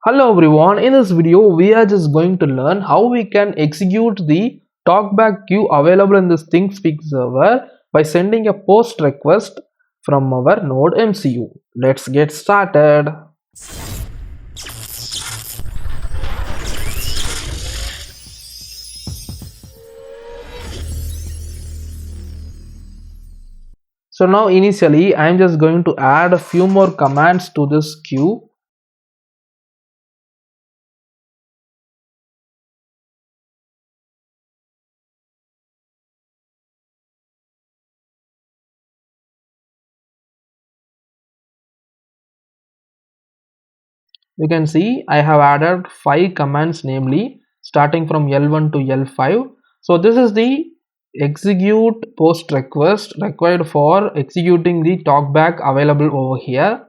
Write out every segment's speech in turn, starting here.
Hello everyone, in this video we are just going to learn how we can execute the TalkBack queue available in this ThingSpeak server by sending a post request from our Nodemcu. Let's get started. So now initially I am just going to add a few more commands to this queue. You can see I have added 5 commands, namely starting from L1 to L5. So this is the execute post request required for executing the talkback available over here.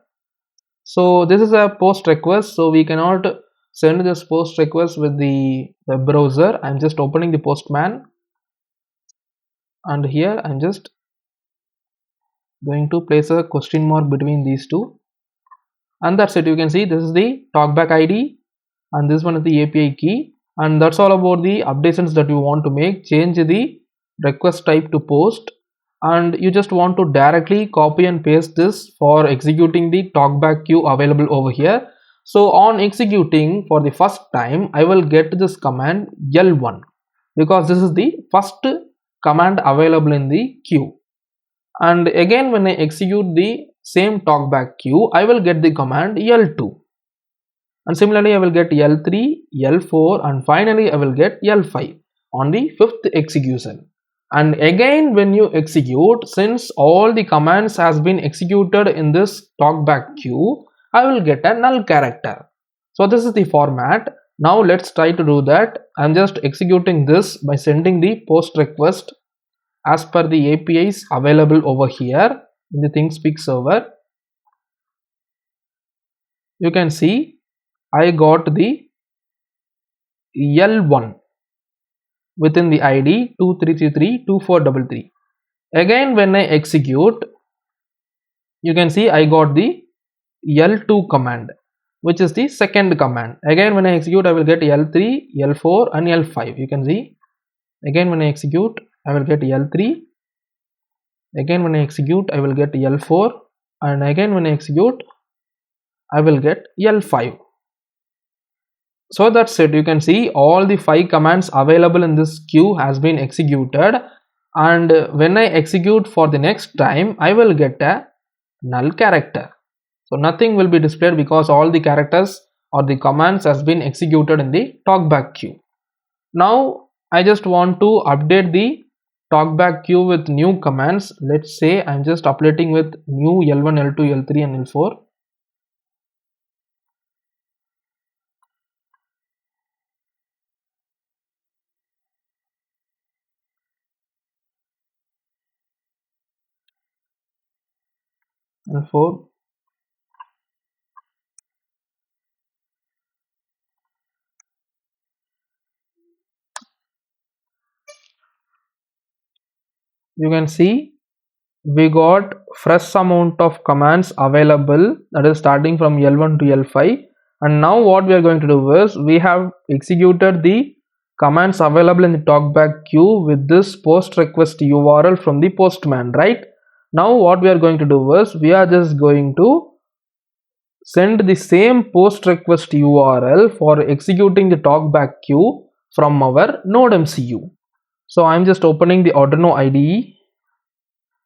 So this is a post request, so we cannot send this post request with the web browser. I'm just opening the postman, and here I'm just going to place a question mark between these two, and that's it. You can see this is the talkback ID and this one is the API key, and that's all about the updates that you want to make. Change the request type to post, and you just want to directly copy and paste this for executing the talkback queue available over here. So on executing for the first time, I will get this command L1 because this is the first command available in the queue, and again when I execute the same talkback queue, I will get the command L2, and similarly I will get L3, L4, and finally I will get L5 on the fifth execution. And again when you execute, since all the commands has been executed in this talkback queue, I will get a null character. So this is the format. Now let's try to do that. I'm just executing this by sending the post request as per the APIs available over here in the ThingSpeak server. You can see I got the L1 within the ID 23332433. Again when I execute, you can see I got the L2 command, which is the second command. Again when I execute, I will get L3, L4, and L5. You can see again when I execute, I will get L3. Again when I execute, I will get L4, and again when I execute, I will get L5. So that's it. You can see all the 5 commands available in this queue has been executed, and when I execute for the next time, I will get a null character. So nothing will be displayed because all the characters or the commands has been executed in the talkback queue. Now I just want to update the talkback queue with new commands. Let's say I'm just updating with new L1, L2, L3, and L4. L4. You can see we got fresh amount of commands available, that is starting from L1 to L5. And now what we are going to do is we have executed the commands available in the talkback queue with this post request URL from the postman, right? Now what we are going to do is we are just going to send the same post request URL for executing the talkback queue from our Nodemcu. So I'm just opening the Arduino IDE.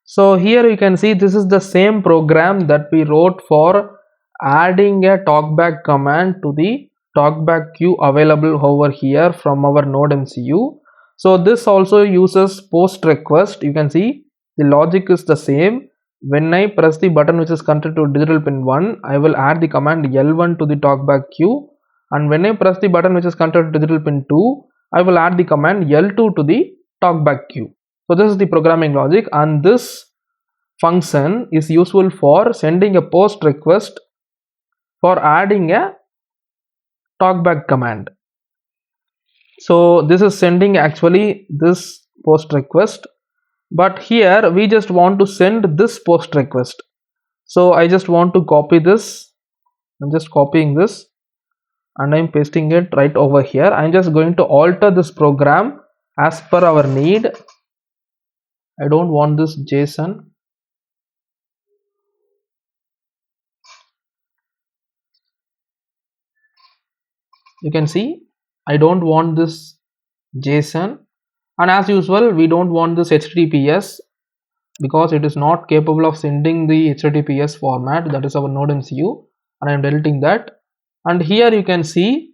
So here you can see this is the same program that we wrote for adding a talkback command to the talkback queue available over here from our Nodemcu. So this also uses post request. You can see the logic is the same. When I press the button which is connected to digital pin 1, I will add the command L1 to the talkback queue, and when I press the button which is connected to digital pin 2, I will add the command L2 to the talkback queue. So this is the programming logic, and this function is useful for sending a post request for adding a talkback command. So this is sending actually this post request, but here we just want to send this post request. So I just want to copy this. I'm just copying this, and I'm pasting it right over here. I'm just going to alter this program as per our need. I don't want this JSON. You can see I don't want this JSON, and as usual we don't want this HTTPS because it is not capable of sending the HTTPS format. That is our Nodemcu, and I am deleting that. And here you can see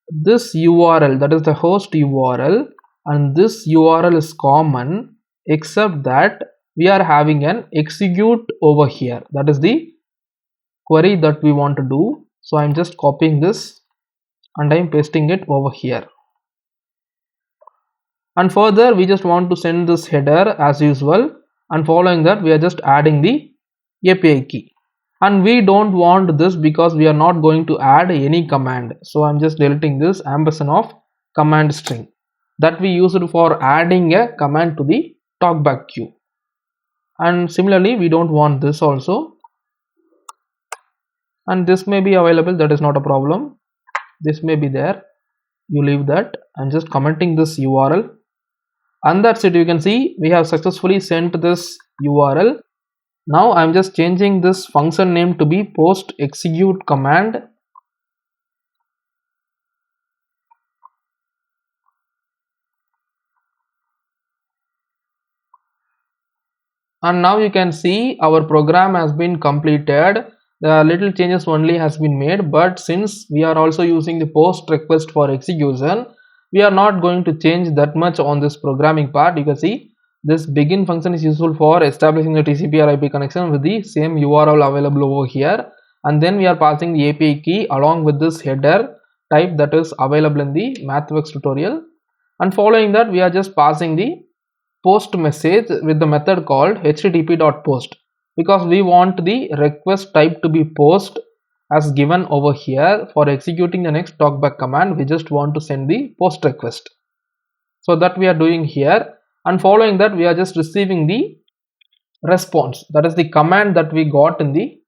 this URL, that is the host URL, and this URL is common, except that we are having an execute over here. That is the query that we want to do. So I'm just copying this and I'm pasting it over here. And further we just want to send this header as usual, and following that we are just adding the API key. And we don't want this because we are not going to add any command. So I'm just deleting this ampersand of command string that we used for adding a command to the TalkBack queue. And similarly we don't want this also, and this may be available, that is not a problem. This may be there, you leave that. I'm just commenting this URL, and that's it. You can see we have successfully sent this URL. Now I'm just changing this function name to be post execute command. And now you can see our program has been completed. The little changes only has been made, but since we are also using the post request for execution, we are not going to change that much on this programming part. You can see this begin function is useful for establishing the TCP or IP connection with the same URL available over here, and then we are passing the API key along with this header type that is available in the MathWorks tutorial, and following that we are just passing the post message with the method called http.post, because we want the request type to be post as given over here. For executing the next talkback command, we just want to send the post request, so that we are doing here. And following that we are just receiving the response, that is the command that we got in the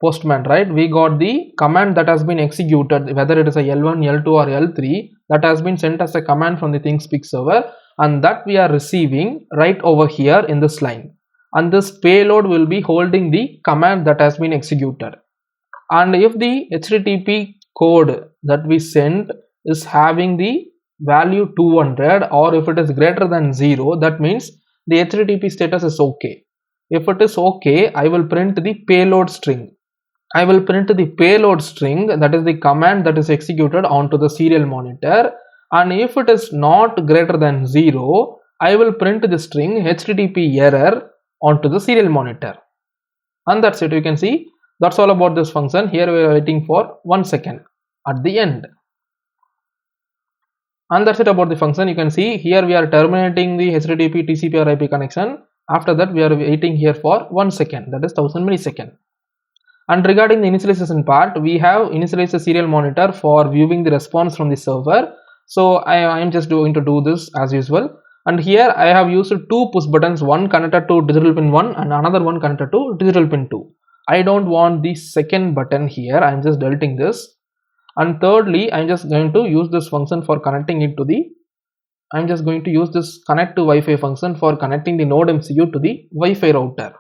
postman, right? We got the command that has been executed, whether it is a L1, L2 or L3, that has been sent as a command from the ThingSpeak server, and that we are receiving right over here in this line. And this payload will be holding the command that has been executed. And if the HTTP code that we sent is having the value 200, or if it is greater than 0, that means the HTTP status is okay. If it is okay, I will print the payload string. I will print the payload string, that is the command that is executed onto the serial monitor. And if it is not greater than 0, I will print the string HTTP error onto the serial monitor. And that's it. You can see that's all about this function. Here we are waiting for 1 second at the end. And that's it about the function. You can see here we are terminating the HTTP TCP or IP connection. After that we are waiting here for 1 second, that is 1000 milliseconds. And regarding the initialization part, we have initialized a serial monitor for viewing the response from the server. So I am just going to do this as usual. And here I have used two push buttons, one connected to digital pin 1 and another one connected to digital pin 2. I don't want the second button here. I am just deleting this. And thirdly, I am just going to use this function for connecting it to the, I am just going to use this connect to Wi-Fi function for connecting the Nodemcu to the Wi-Fi router.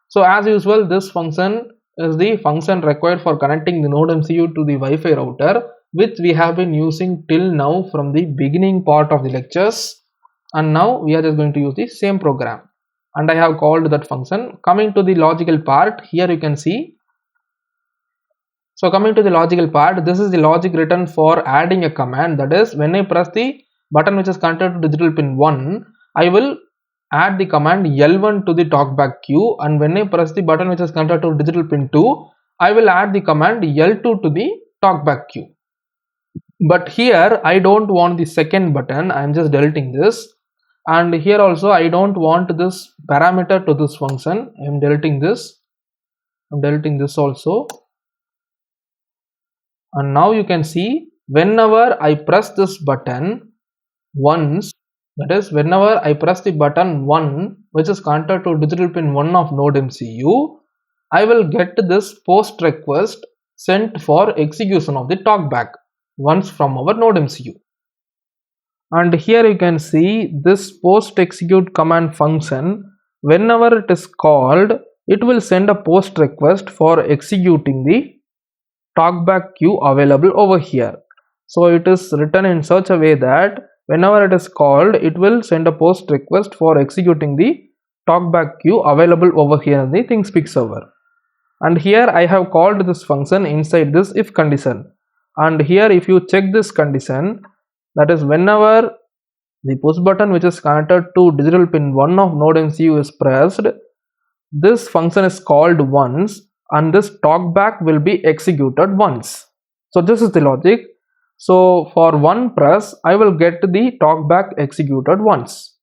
So as usual, this function is the function required for connecting the Nodemcu to the Wi-Fi router, which we have been using till now from the beginning part of the lectures. And now we are just going to use the same program, and I have called that function. Coming to the logical part, here you can see. So coming to the logical part, this is the logic written for adding a command. That is, when I press the button which is connected to digital pin 1, I will add the command L1 to the talkback queue, and when I press the button which is connected to digital pin 2, I will add the command L2 to the talkback queue. But here I don't want the second button. I am just deleting this. And here also I don't want this parameter to this function. I am deleting this. I am deleting this also. And now you can see whenever I press this button once, that is, whenever I press the button 1 which is connected to digital pin 1 of Nodemcu, I will get this post request sent for execution of the talkback once from our Nodemcu. And here you can see this post execute command function, whenever it is called, it will send a post request for executing the talkback queue available over here. So it is written in such a way that whenever it is called, it will send a post request for executing the talkback queue available over here in the ThingSpeak server. And here I have called this function inside this if condition. And here if you check this condition, that is whenever the push button which is connected to digital pin 1 of Nodemcu is pressed, this function is called once and this talkback will be executed once. So this is the logic. So for one press, I will get the talkback executed once.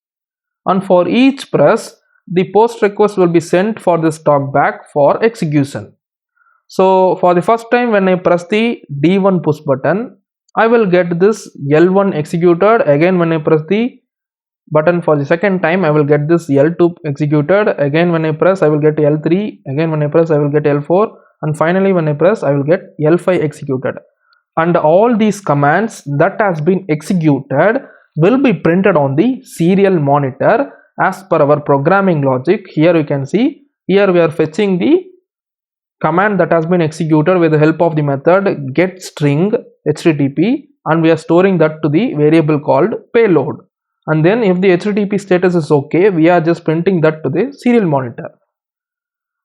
And for each press, the post request will be sent for this talkback for execution. So for the first time when I press the D1 push button, I will get this L1 executed. Again when I press the button for the second time, I will get this L2 executed. Again when I press, I will get L3. Again when I press, I will get L4. And finally when I press, I will get L5 executed. And all these commands that has been executed will be printed on the serial monitor as per our programming logic. Here you can see, here we are fetching the command that has been executed with the help of the method get string http, and we are storing that to the variable called payload. And then if the http status is okay, we are just printing that to the serial monitor.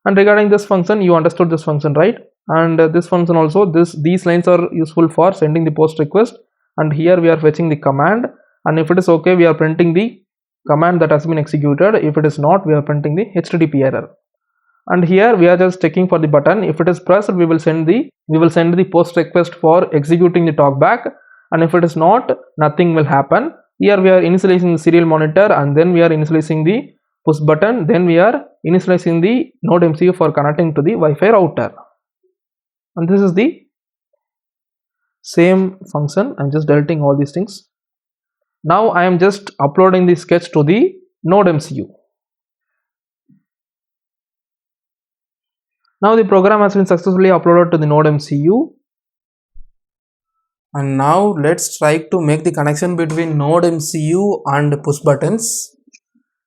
And regarding this function, you understood this function, right? And this function also, these lines are useful for sending the post request, and here we are fetching the command, and if it is okay, we are printing the command that has been executed. If it is not, we are printing the http error. And here we are just checking for the button. If it is pressed, we will send the post request for executing the talkback, and if it is not, nothing will happen. Here we are initializing the serial monitor, and then we are initializing the push button, then we are initializing the Nodemcu for connecting to the Wi-Fi router. And this is the same function. I'm just deleting all these things. Now I am just uploading the sketch to the Nodemcu. Now the program has been successfully uploaded to the Nodemcu. And now let's try to make the connection between Nodemcu and push buttons.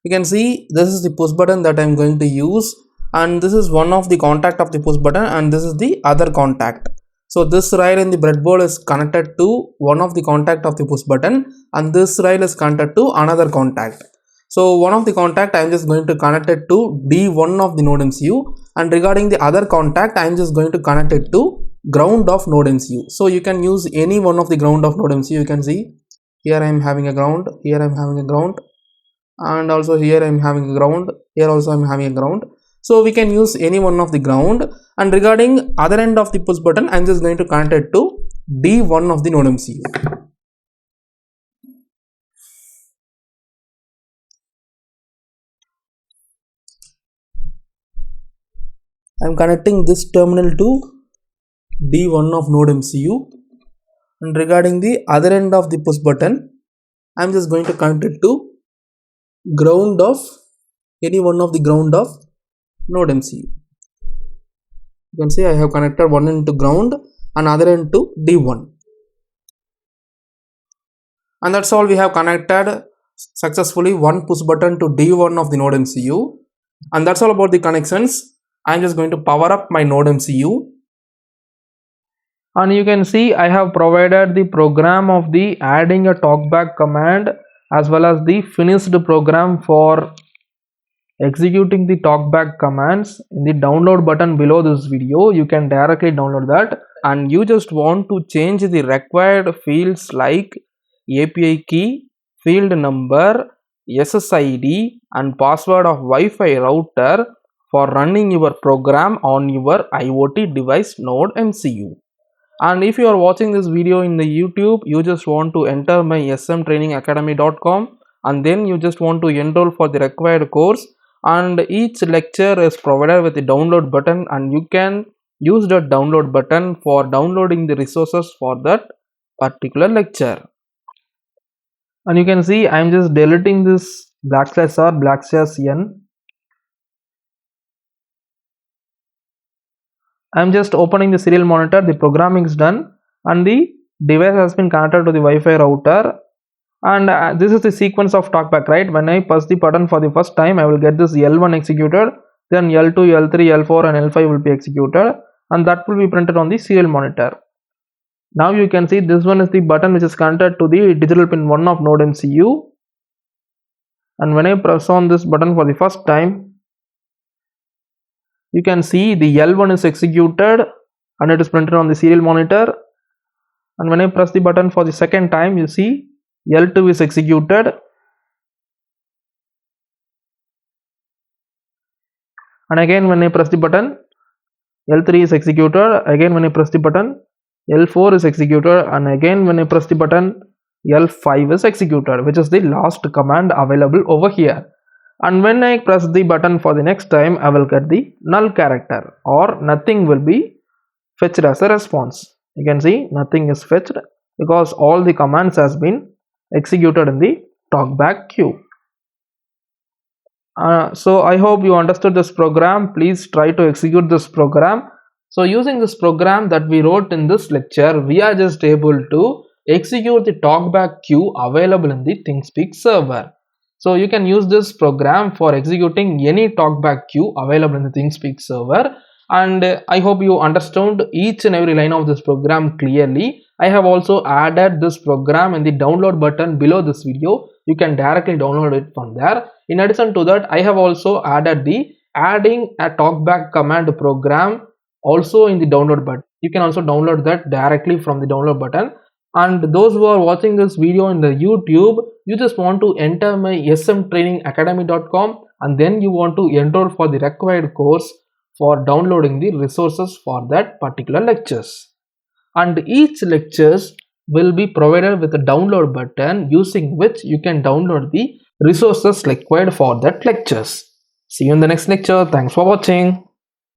You can see this is the push button that I am going to use, and this is one of the contact of the push button, and this is the other contact. So this rail in the breadboard is connected to one of the contact of the push button, and this rail is connected to another contact. So one of the contact I am just going to connect it to D1 of the Nodemcu, and regarding the other contact I am just going to connect it to ground of Nodemcu. So you can use any one of the ground of Nodemcu. You can see here I am having a ground, here I am having a ground, and also here I am having a ground, here also I am having a ground. So we can use any one of the ground, and regarding other end of the push button I am just going to connect it to D1 of the Nodemcu. I am connecting this terminal to D1 of Nodemcu, and regarding the other end of the push button I am just going to connect it to ground of any one of the ground of Nodemcu. You can see I have connected one end to ground and other end to D1, and that's all. We have connected successfully one push button to D1 of the Nodemcu, and that's all about the connections. I am just going to power up my Nodemcu, and you can see I have provided the program of the adding a talkback command as well as the finished program for executing the talkback commands in the download button below this video. You can directly download that, and you just want to change the required fields like API key, field number, SSID and password of Wi-Fi router for running your program on your IoT device Nodemcu. And if you are watching this video in the YouTube, you just want to enter my smtrainingacademy.com, and then you just want to enroll for the required course, and each lecture is provided with the download button, and you can use that download button for downloading the resources for that particular lecture. And you can see I am just deleting this /r/n, I'm just opening the serial monitor, the programming is done, and the device has been connected to the Wi-Fi router. And this is the sequence of TalkBack, right? When I press the button for the first time, I will get this L1 executed, then L2, L3, L4 and L5 will be executed, and that will be printed on the serial monitor. Now you can see this one is the button which is connected to the digital pin 1 of Nodemcu, and when I press on this button for the first time, you can see the L1 is executed and it is printed on the serial monitor. And when I press the button for the second time, you see L2 is executed, and again when I press the button, L3 is executed. Again when I press the button, L4 is executed, and again when I press the button, L5 is executed, which is the last command available over here. And when I press the button for the next time, I will get the null character, or nothing will be fetched as a response. You can see nothing is fetched because all the commands has been executed in the TalkBack queue. So I hope you understood this program. Please try to execute this program. So using this program that we wrote in this lecture, we are just able to execute the TalkBack queue available in the ThingSpeak server. So you can use this program for executing any TalkBack queue available in the ThingSpeak server. And I hope you understood each and every line of this program clearly. I have also added this program in the download button below this video. You can directly download it from there. In addition to that, I have also added the adding a TalkBack command program also in the download button. You can also download that directly from the download button. And those who are watching this video in the YouTube, you just want to enter my smtrainingacademy.com and then you want to enroll for the required course for downloading the resources for that particular lectures. And each lectures will be provided with a download button using which you can download the resources required for that lectures. See you in the next lecture. Thanks for watching.